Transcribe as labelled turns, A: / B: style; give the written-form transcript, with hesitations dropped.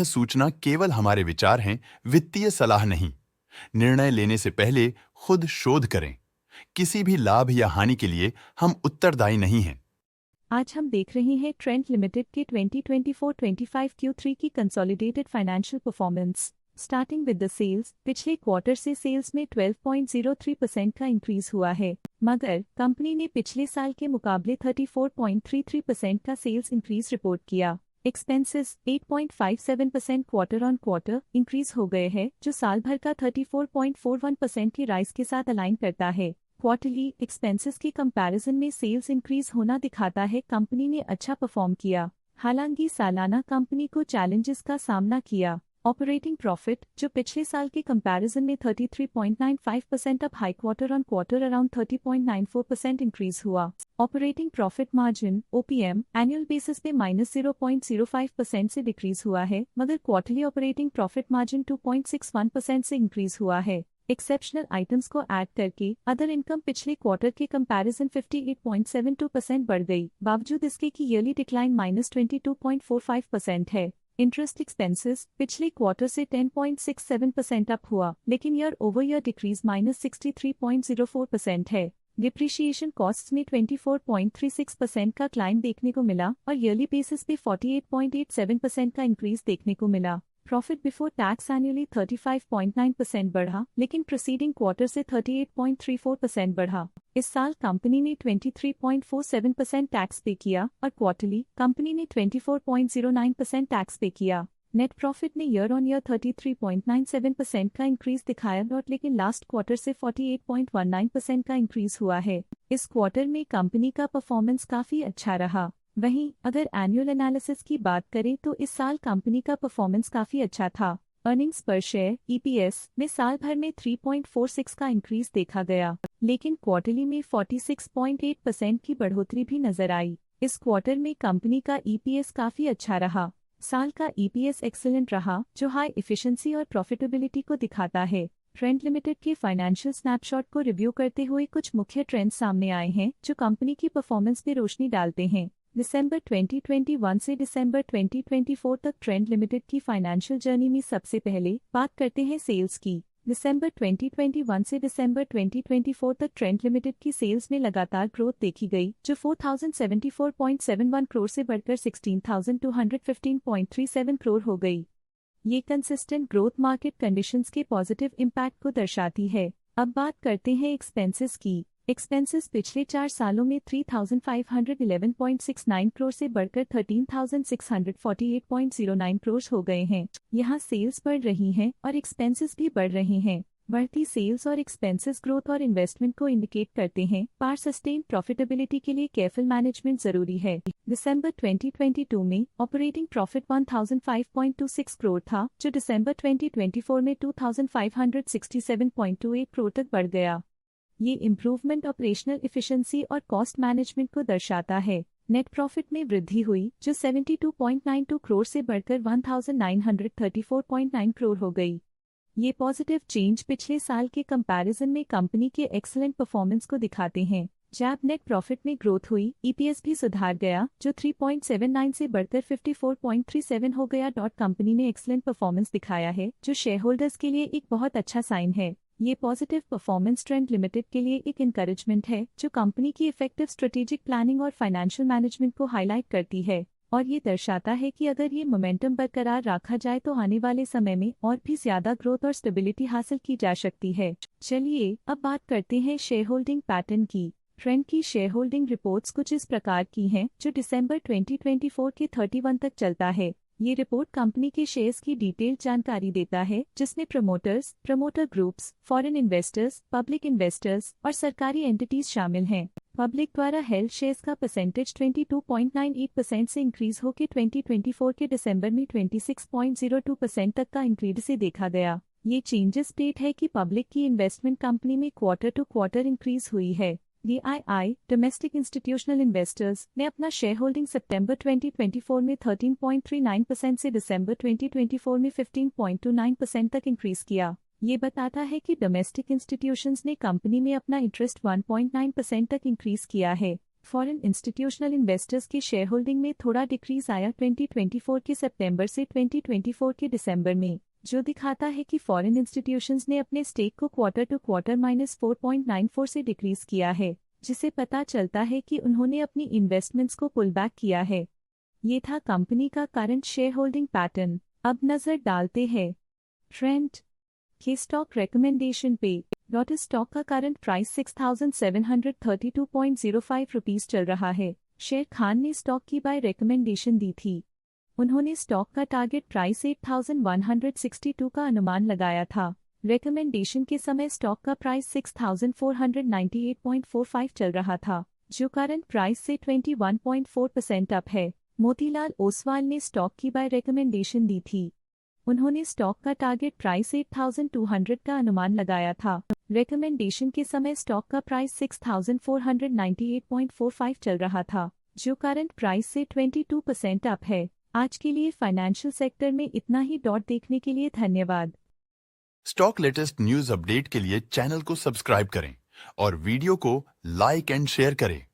A: सूचना केवल हमारे विचार हैं, वित्तीय सलाह नहीं। निर्णय लेने से पहले खुद शोध करें। किसी भी लाभ या हानि के लिए हम उत्तरदायी नहीं हैं।
B: आज हम देख रहे हैं ट्रेंट लिमिटेड के 2024-25 Q3 की consolidated financial performance. Starting with the sales, पिछले क्वार्टर से सेल्स में 12.03% का इंक्रीज हुआ है, मगर कंपनी ने पिछले साल के मुकाबले 34.33% का सेल्स इंक्रीज रिपोर्ट किया। Expenses 8.57% quarter on quarter increase हो गए हैं, जो साल भर का 34.41% की राइज के साथ अलाइन करता है। क्वार्टरली एक्सपेंसेस के कंपैरिजन में सेल्स इंक्रीज होना दिखाता है कंपनी ने अच्छा परफॉर्म किया। हालांकि सालाना कंपनी को चैलेंजेस का सामना किया। ऑपरेटिंग प्रॉफिट, जो पिछले साल के कंपैरिजन में 33.95% up high quarter on quarter around 30.94% increase हुआ। Operating profit margin OPM annual basis पे -0.05% से डिक्रीज हुआ है, मगर क्वार्टरली ऑपरेटिंग प्रॉफिट मार्जिन 2.61% से इंक्रीज हुआ है। एक्सेप्शनल आइटम्स को ऐड करके अदर इनकम पिछले क्वार्टर के कंपैरिजन 58.72% बढ़ गई, बावजूद इसके कि ईयरली डिक्लाइन -22.45% है। इंटरेस्ट एक्सपेंसेस पिछले क्वार्टर से 10.67% अप हुआ, लेकिन ईयर ओवर ईयर डिक्रीज -63.04% है। डिप्रिशिएशन कॉस्ट्स में 24.36% का क्लाइम देखने को मिला और ईयरली बेसिस पे 48.87% का इंक्रीज देखने को मिला। प्रॉफिट बिफोर टैक्स एनुअली 35.9% बढ़ा, लेकिन प्रीसीडिंग क्वार्टर से 38.34% बढ़ा। इस साल कंपनी ने 23.47% टैक्स पे किया और क्वार्टरली कंपनी ने 24.09% टैक्स पे किया। नेट प्रॉफिट ने ईयर ऑन ईयर 33.97% का इंक्रीज दिखाया और लेकिन लास्ट क्वार्टर से 48.19% का इंक्रीज हुआ है। इस क्वार्टर में कंपनी का परफॉर्मेंस काफी अच्छा रहा। वहीं अगर एनुअल एनालिसिस की बात करें तो इस साल कंपनी का परफॉर्मेंस काफी अच्छा था। अर्निंग्स पर शेयर EPS में साल भर में 3.46 का इंक्रीज देखा गया, लेकिन क्वार्टरली में 46.8% की बढ़ोतरी भी नजर आई। इस क्वार्टर में कंपनी का EPS काफी अच्छा रहा। साल का EPS एक्सीलेंट रहा, जो हाई एफिशिएंसी और प्रॉफिटेबिलिटी को दिखाता है। ट्रेंट लिमिटेड के फाइनेंशियल स्नैपशॉट को रिव्यू करते हुए कुछ मुख्य ट्रेंड्स सामने आए हैं जो कंपनी की परफॉर्मेंस में रोशनी डालते हैं। दिसंबर 2021 से दिसंबर 2024 तक ट्रेंट लिमिटेड की फाइनेंशियल जर्नी में सबसे पहले बात करते हैं सेल्स की। दिसंबर 2021 से दिसंबर 2024 तक ट्रेंट लिमिटेड की सेल्स में लगातार ग्रोथ देखी गई, जो 4074.71 करोड़ से बढ़कर 16,215.37 करोड़ हो गई। ये कंसिस्टेंट ग्रोथ मार्केट कंडीशंस के पॉजिटिव इम्पैक्ट को दर्शाती है। अब बात करते हैं एक्सपेंसेस की। एक्सपेंसेस पिछले 4 सालों में 3,511.69 करोड़ से बढ़कर 13,648.09 करोड़ हो गए हैं। यहाँ सेल्स बढ़ रही हैं और एक्सपेंसेस भी बढ़ रहे हैं। बढ़ती सेल्स और एक्सपेंसेस ग्रोथ और इन्वेस्टमेंट को इंडिकेट करते हैं, पर सस्टेन प्रॉफिटेबिलिटी के लिए केयरफुल मैनेजमेंट जरूरी है। दिसंबर 2022 में ऑपरेटिंग प्रॉफिट 1,005.26 करोड़ था, जो दिसंबर 2024 में 2,567.28 करोड़ तक बढ़ गया। ये इम्प्रूवमेंट ऑपरेशनल एफिशिएंसी और कॉस्ट मैनेजमेंट को दर्शाता है। नेट प्रॉफिट में वृद्धि हुई, जो 72.92 करोड़ से बढ़कर 1,934.9 करोड़ हो गई। ये पॉजिटिव चेंज पिछले साल के कंपैरिजन में कंपनी के एक्सीलेंट परफॉर्मेंस को दिखाते हैं। जब नेट प्रॉफिट में ग्रोथ हुई, EPS भी सुधार गया, जो 3.79 से बढ़कर 54.37 हो गया। कंपनी ने एक्सीलेंट परफॉर्मेंस दिखाया है, जो शेयर होल्डर्स के लिए एक बहुत अच्छा साइन है। ये पॉजिटिव परफॉर्मेंस ट्रेंड लिमिटेड के लिए एक इनकरेजमेंट है, जो कंपनी की इफेक्टिव स्ट्रेटेजिक प्लानिंग और फाइनेंशियल मैनेजमेंट को हाईलाइट करती है, और ये दर्शाता है कि अगर ये मोमेंटम बरकरार रखा जाए तो आने वाले समय में और भी ज्यादा ग्रोथ और स्टेबिलिटी हासिल की जा सकती है। चलिए अब बात करते हैं शेयर होल्डिंग पैटर्न की। ट्रेंड की शेयर होल्डिंग रिपोर्ट्स कुछ इस प्रकार की हैं, जो दिसंबर 2024 के 31 तक चलता है। ये रिपोर्ट कंपनी के शेयर्स की डिटेल्ड जानकारी देता है, जिसमें promoters, promoter groups, foreign investors, public investors और सरकारी एंटिटीज शामिल हैं। पब्लिक द्वारा हेल्ड शेयर्स का परसेंटेज 22.98% से इंक्रीज होकर 2024 के दिसंबर में 26.02% तक का इंक्रीज से देखा गया। ये चेंजेस स्टेट है कि पब्लिक की इन्वेस्टमेंट कंपनी में क्वार्टर टू क्वार्टर इंक्रीज हुई है। DII डोमेस्टिक इंस्टीट्यूशनल इन्वेस्टर्स ने अपना शेयर होल्डिंग सितंबर 2024 में 13.39% से दिसंबर 2024 में 15.29% तक इंक्रीज किया। ये बताता है कि डोमेस्टिक इंस्टीट्यूशंस ने कंपनी में अपना इंटरेस्ट 1.9% तक इंक्रीज किया है। फॉरेन इंस्टीट्यूशनल इन्वेस्टर्स की शेयर होल्डिंग में थोड़ा डिक्रीज आया 2024 के सितंबर से 2024 के दिसंबर में, जो दिखाता है कि फॉरेन इंस्टीट्यूशंस ने अपने स्टेक को क्वार्टर टू क्वार्टर -4.94 से डिक्रीज किया है, जिसे पता चलता है कि उन्होंने अपनी इन्वेस्टमेंट्स को पुल बैक किया है। ये था कंपनी का करंट शेयर होल्डिंग पैटर्न। अब नजर डालते हैं ट्रेंड के स्टॉक रिकमेंडेशन पे। लोटस स्टॉक का करंट प्राइस 6,732.05 रुपीस चल रहा है। शेर खान ने स्टॉक की बाय रिकमेंडेशन दी थी। उन्होंने स्टॉक का टारगेट प्राइस 8,162 का अनुमान लगाया था। रिकमेंडेशन के समय स्टॉक का प्राइस 6,498.45 चल रहा था, जो करंट प्राइस से 21.4% अप है। मोतीलाल ओसवाल ने स्टॉक की बाय रिकमेंडेशन दी थी। उन्होंने स्टॉक का टारगेट प्राइस 8,200 का अनुमान लगाया था। रिकमेंडेशन के समय स्टॉक का प्राइस 6,498.45 चल रहा था, जो करंट प्राइस से 22% अप है। आज के लिए फाइनेंशियल सेक्टर में इतना ही। देखने के लिए धन्यवाद।
A: स्टॉक लेटेस्ट न्यूज अपडेट के लिए चैनल को सब्सक्राइब करें और वीडियो को लाइक एंड शेयर करें।